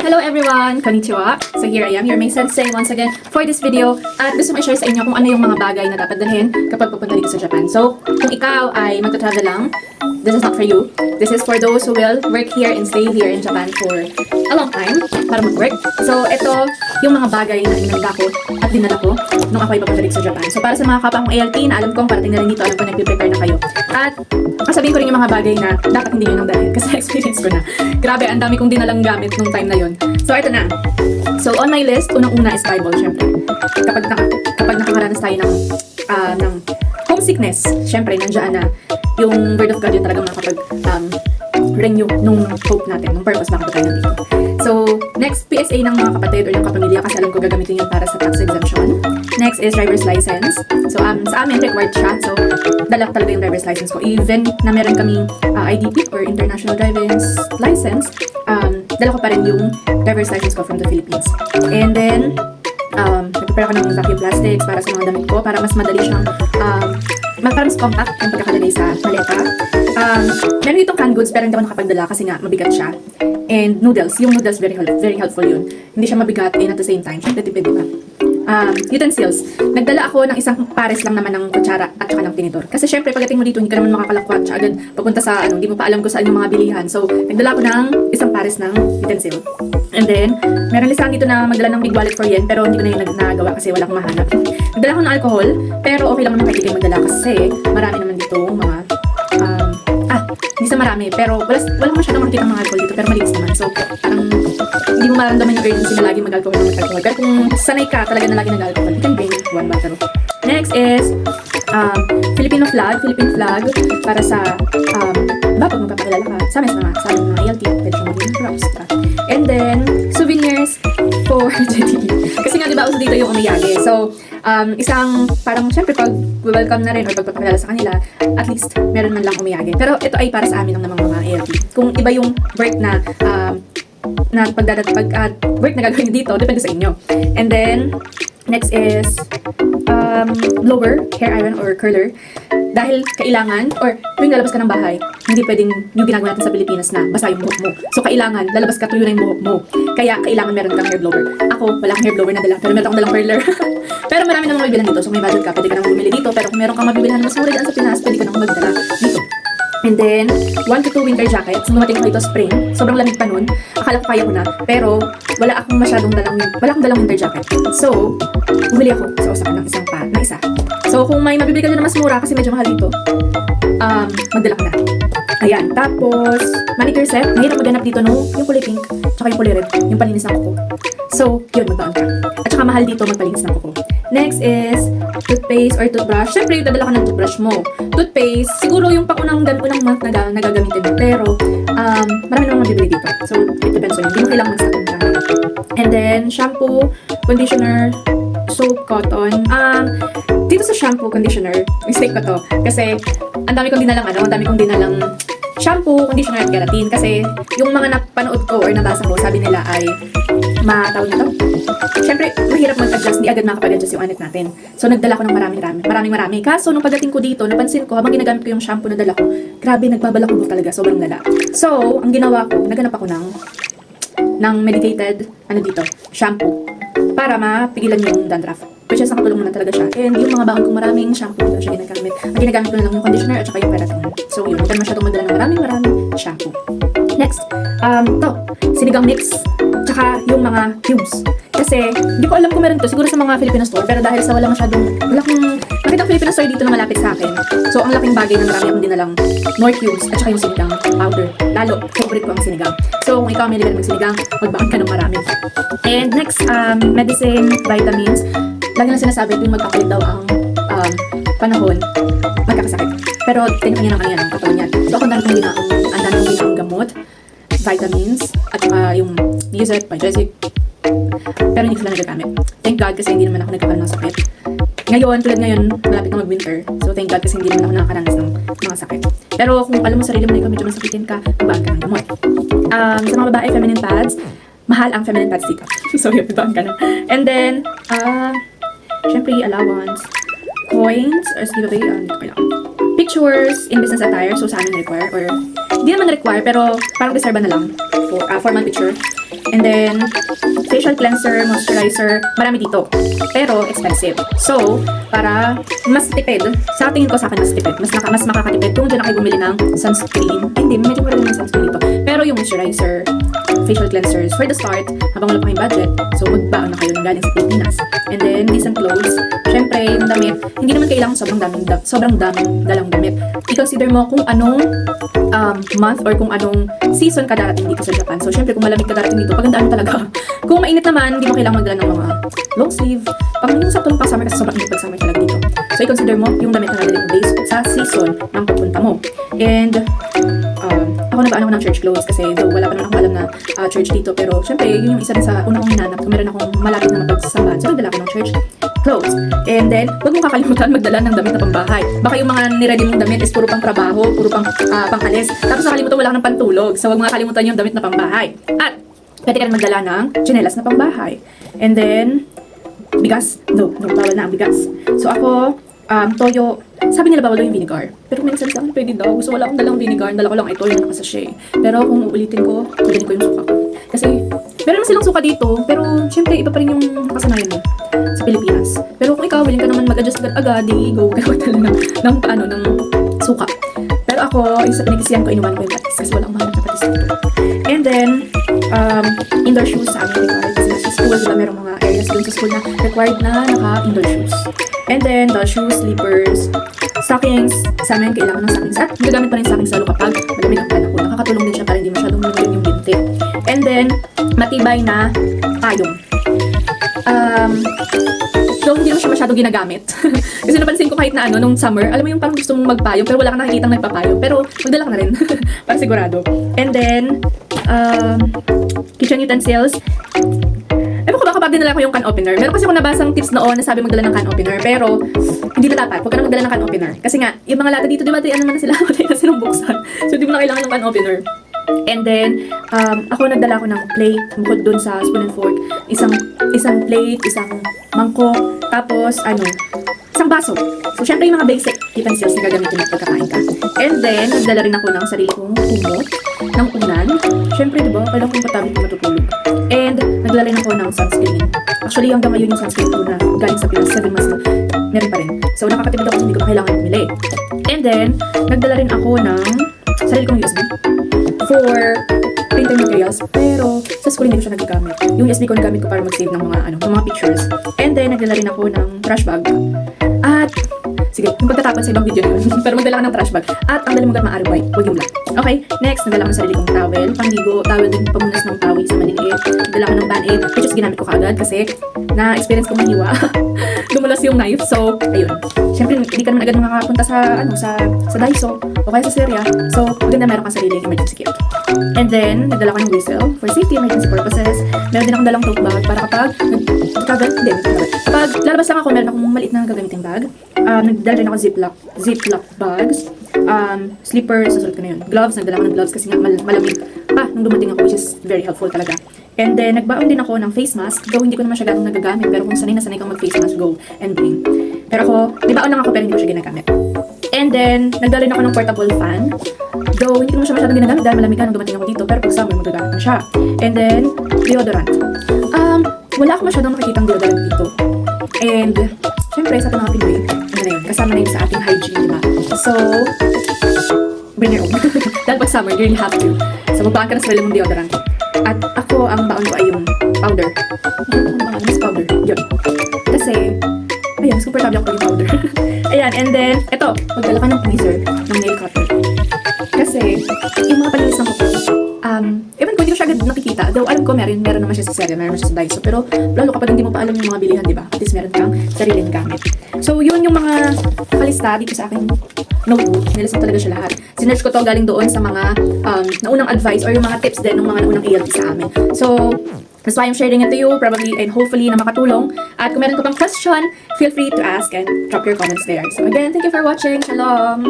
Hello everyone! Konnichiwa! So here I am, your May Sensei once again for this video. At gusto ko i-share sa inyo kung ano yung mga bagay na dapat dalhin kapag pupunta dito sa Japan. So, kung ikaw ay magta-travel lang, this is not for you. This is for those who will work here and stay here in Japan for a long time para mag-work. So, ito yung mga bagay na inanda ko at dinala ko nung ako ay papunta dito sa Japan. So, para sa mga kapwa kong ALT na alam kong parating na rin dito, alam ko nag-prepare na kayo. At kasabihin ko rin yung mga bagay na dapat hindi nyo nang dalhin kasi experience ko na. Grabe, ang dami kong dinalang gamit nung time na yun. So, ito na. So, on my list, unang-una is Bible, syempre. Kapag nakakaranas tayo ng homesickness, syempre, nandiyan na yung Word of God, yun talaga makakapag-renew nung hope natin, nung purpose bakit tayo nandito. So, next, PSA ng mga kapatid or yung kapamilya kasi alam ko gagamitin yun para sa tax exemption. Next is driver's license. So, sa amin, required siya. So, dala talaga yung driver's license ko. Even na meron kaming IDP or International Driver's License, dala ko pa rin yung driver's license ko from the Philippines. And then, nagprepare ako ng vacuum plastics para sa mga damit ko para mas madali siyang para mas compact yung pagkakalagay sa maleta. Meron itong canned goods pero hindi ako nakapagdala kasi nga mabigat siya. And noodles, yung noodles very helpful yun. Hindi siya mabigat and at the same time, syempre tipid, diba? Utensils. Nagdala ako ng isang pares lang naman ng kutsara at saka ng tinidor. Kasi syempre pagdating mo dito, hindi ka naman makakalakwat siya agad papunta sa hindi mo pa alam kung saan yung mga bilihan. So, nagdala ako ng isang pares ng utensil. And then, meron listahan dito na magdala ng big wallet for yen pero hindi ko na yung nagawa kasi wala akong mahanap. Nagdala ako ng alcohol pero okay lang naman kahit kayo magdala kasi marami naman dito mga hindi sa marami pero walang masyadong makikita mga alcohol dito pero malinis naman. So, parang hindi mo maramdaman yung urgency na lagi mag-alcohol ng mag-alcohol. Pero kung sanay ka talaga na lagi nag-alcohol, you can bring one bottle. Next is Philippine flag para sa pag magpapakilala ka sa mga ALT, pwede siya maging extra. And then, souvenirs for JTE. Kasi nga, di ba, uso dito yung omiyage. So, isang, parang, syempre, pag welcome na rin or pagpapakilala sa kanila, at least, meron man lang omiyage. Pero ito ay para sa amin ng mga ALT. Kung iba yung work na work na gagawin dito, depende sa inyo. And then, next is blower, hair iron, or curler. Dahil kailangan, or tuwing lalabas ka ng bahay, hindi pwedeng yung ginagawa natin sa Pilipinas na basa yung buhok mo. So, kailangan, lalabas ka tuyo na yung buhok mo. Kaya, kailangan meron kang hair blower. Ako, wala akong hair blower na dala, pero meron akong dalang curler. Pero marami namang mabibilan dito. So, kung may budget ka, pwede ka nang bumili dito. Pero kung meron kang mabibilan na mas mura dyan sa Pinas, pwede ka nang magdala dito. And then, 1 to 2 winter jackets. Nung dumating ko ito spring, sobrang lamig pa nun. Akala ko kaya ko na. Pero, wala akong dalang winter jacket. So, bumili ako sa Osaka ng isa. So, kung may mabibili ka dyan na mas mura kasi medyo mahal dito, magdala ka na. Ayan. Tapos, manicure set. Mahirap maghanap dito yung kulay pink, tsaka yung kulay red, yung palinis ng kuko. So, yun, magbaon ka. At saka mahal dito magpalinis ng kuko. Next is toothpaste or toothbrush. Siyempre, yung dadala ka ng toothbrush mo. Toothpaste, siguro yung unang month na nagagamitin mo. Pero, marami namang mabibili dito. So, it depends on you. Hindi mo kailangan mag-stock ng dami. And then, shampoo, conditioner, soap, cotton. Dito sa shampoo, conditioner, mistake ko to. Kasi, ang dami kong dinalang shampoo, conditioner, at keratin. Kasi, yung mga napanood ko or nabasa ko, sabi nila ay matawag na to. Siyempre, mahirap mag-adjust, di agad makapag-adjust yung anak natin. So, nagdala ko ng marami. Kaso, nung pagdating ko dito, napansin ko, habang ginagamit ko yung shampoo na dala ko, grabe, nagbabalakubok talaga, sobrang lala. So, ang ginawa ko, naganap ako ng medicated, shampoo, para mapigilan yung dandruff. Which is, nakatulong naman talaga siya. And yung mga baon kong maraming shampoo, dito siya ginagamit. Ang ginagamit ko na lang yung conditioner at saka yung keratin. So, yun, huwag ka masyadong magdala ng maraming shampoo. Next, sinigang mix, tsaka yung mga cubes. Kasi, hindi ko alam kung meron to, siguro sa mga Filipino store, pero dahil sa wala akong nakita Filipino store dito na malapit sa akin. So, ang laking bagay na marami akong dinalang nor cubes at saka yung sinigang powder. Lalo, favorite ko ang sinigang. So, kung ikaw may libre ng sinigang, magbakan ka ng marami. And next, medicine, vitamins. Lagi na sinasabi, yung magpapalit daw ang panahon, magkakasakit. Pero, tinakanya ng kanya ng katawan yan. So, ako ang dami kong ginaang gamot, vitamins, at saka yung Lizet, Biogesic. Pero hindi ko sila nagagamit. Thank God kasi hindi naman ako nagkakaroon ng sakit. Ngayon, tulad ngayon, malapit na mag-winter. So, thank God kasi hindi naman ako nakakaranas ng mga sakit. Pero kung alam mo sarili mo na ikaw medyo masakitin ka, magbaan ka ng gamot. Sa mga babae, feminine pads, mahal ang feminine pads dito. So, yun, magbaan ka na. And then, syempre, allowance, coins, or giveaway, dito ko lang. pictures in business attire. So, sa amin require or hindi naman require pero parang reserve na lang for formal picture. And then, facial cleanser, moisturizer, marami dito. Pero, expensive. So, para mas tipid, sa tingin ko sa akin mas tipid. Mas makakatipid kung dyan na kayo bumili ng sunscreen. Ay, hindi, medyo mura ng sunscreen dito. Pero yung moisturizer, facial cleansers, for the start, habang wala pa kayong budget, so magbaon na kayo ng galing sa Pilipinas. And then, decent clothes. Syempre, yung damit, hindi naman kailangan sobrang daming dalang damit. I-consider mo kung anong month or kung anong season ka darating dito sa Japan. So, syempre, kung malamig ka darating dito, pagandaan mo talaga. Kung mainit naman, hindi mo kailangan magdala ng mga long sleeve. Pang yung saktong pang summer kasi sobrang init pag summer talaga dito. So, i-consider mo yung damit na nadali mo based sa season ng pupunta mo. And, ako nag-ano ko ng church clothes kasi though wala pa naman akong alam na church dito. Pero, syempre, yun yung isa rin sa una kong hinanap. Kung meron akong malapit na mapagsasambahan, so nagdala ko ng church clothes. And then, huwag mong kakalimutan magdala ng damit na pambahay. Baka yung mga niready mong damit is puro pang trabaho, puro pang pang-alis. Tapos nakalimutan wala ka ng pantulog. So, huwag mga kalimutan yung damit na pambahay. At, pwede ka rin magdala ng tsinelas na pambahay. And then, bigas. No, bawal na ang bigas. So, ako, toyo. Sabi nila bawal daw yung vinegar. Pero may nagsabi sa akin, pwede daw. Gusto wala akong dalang vinegar. Dala ko lang ito yung nakasashay. Pero kung uulitin ko, pwede ko yung suka ko. Kasi, meron naman silang suka dito. Pero, syempre, iba pa rin yung kasanayan mo sa Pilipinas. Pero kung ikaw, willing ka naman mag-adjust agad-agad, go ka magdala ng suka. Pero ako, yung sa pinagkisiyan ko, inuman ko yung patis. Kasi wala akong mahal na patis dito. And then, indoor shoes sa amin required. Kasi sa school, diba, merong mga areas dun sa school na required na naka-indoor shoes. And then, the shoes, slippers, stockings. Sa amin, kailangan ng stockings. At gagamit pa rin stockings lalo kapag malamig ang panahon. Nakakatulong din siya para hindi masyadong lumilin yung binti. And then, matibay na payong. So, hindi naman siya masyadong ginagamit. Kasi napansin ko kahit na nung summer, alam mo yung parang gusto mong magpayong, pero wala kang nakikitang nagpapayong. Pero, magdala ka na rin. Para sigurado. And then, kitchen utensils. Ewan ko ba kapag dinala ko yung can opener. Meron kasi ako nabasang tips noon na sabi magdala ng can opener. Pero, hindi na dapat. Huwag ka na magdala ng can opener. Kasi nga, yung mga lata dito, di ba, naman na sila. Matay na silang buksan. So, di mo na kailangan ng can opener. And then, ako nagdala ko ng plate, bukod dun sa spoon and fork. Isang plate, isang mangkok, tapos, isang baso. So, syempre yung mga basic utensils na gagamitin mo pagkakain ka. And then, nagdala rin ako ng sarili kong kumot, ng unan. Syempre, diba, kailangan komportable kung matutulog. And, nagdala rin ako ng sunscreen. Actually, hanggang ngayon yung sunscreen ko na galing sa Pilas, 7 months na, meron pa rin. So, nakakatipid ako kasi hindi ko na kailangan bumili. And then, nagdala rin ako ng sarili kong USB for printing materials, pero sa school hindi ko siya nagagamit. Yung USB ko nagamit ko para mag-save ng mga pictures. And then, nagdala rin ako ng trash bag. At, sige, yung pagkatapon sa ibang video yun. Pero magdala ka ng trash bag. At, ang dali mo maaari white, huwag yung black. Okay, next, nagdala ko ng sarili kong towel. Pangdigo, towel din pamunas ng pawi sa maliliit. Nagdala ko ng band-aid, which is ginamit ko kaagad kasi na-experience ko mahiwa. Dumulas yung knife, so, ayun. Siyempre, hindi ka naman agad makakapunta sa Daiso o kaya sa Seria. So, maganda meron kang sariling emergency kit. And then, nagdala ko ng whistle for safety, emergency purposes. Meron din akong dalang tote bag para kapag lalabas lang ako, meron akong maliit na gagamiting bag. Nagdala rin ako ziplock bags. Slippers, nasulat ko na yun. Gloves, nagdala ko ng gloves kasi nga malamig pa nung dumating ako, which is very helpful talaga. And then, nagbaon din ako ng face mask. Though hindi ko naman siya ganong nagagamit, pero kung sanay na sanay kang mag-face mask, go and bring. Pero ako, nagbaon lang ako pero hindi ko siya ginagamit. And then, nagdala rin ako ng portable fan. Though, hindi ko naman siya masyadong ginagamit dahil malamig ka nung dumating ako dito, pero pag summer, magagamit ko siya. And then, deodorant. Wala ako masyadong makikitang deodorant dito. And, syempre, sa ating mga Pinoy, kasama na yun sa ating hygiene, diba? So, bring your own. Dahil pag summer, you really have to. So, magbaan ka na sa sarili mong deodorant. At ako, ang baon ko ay yung powder. Mas powder. Yun. Kasi, ayun, mas komportable ako yung powder. Ayan, and then, eto, magdala ka ng tweezer, ng nail cutter. Kasi, yung mga panilis ng kuko, even ko hindi ko siya agad nakikita, though alam ko meron naman siya sa Seria, meron siya sa Daiso, pero lalo kapag hindi mo pa alam yung mga bilihan, diba? At least meron kang sariling gamit. So, yun yung mga kalista dito sa aking notebook. Nilistan talaga siya lahat. Sinerge ko to galing doon sa mga naunang advice or yung mga tips din ng mga naunang ALT sa amin. So, that's why I'm sharing it to you, probably and hopefully na makatulong. At kung meron ko pang question, feel free to ask and drop your comments there. So again, thank you for watching. Shalom!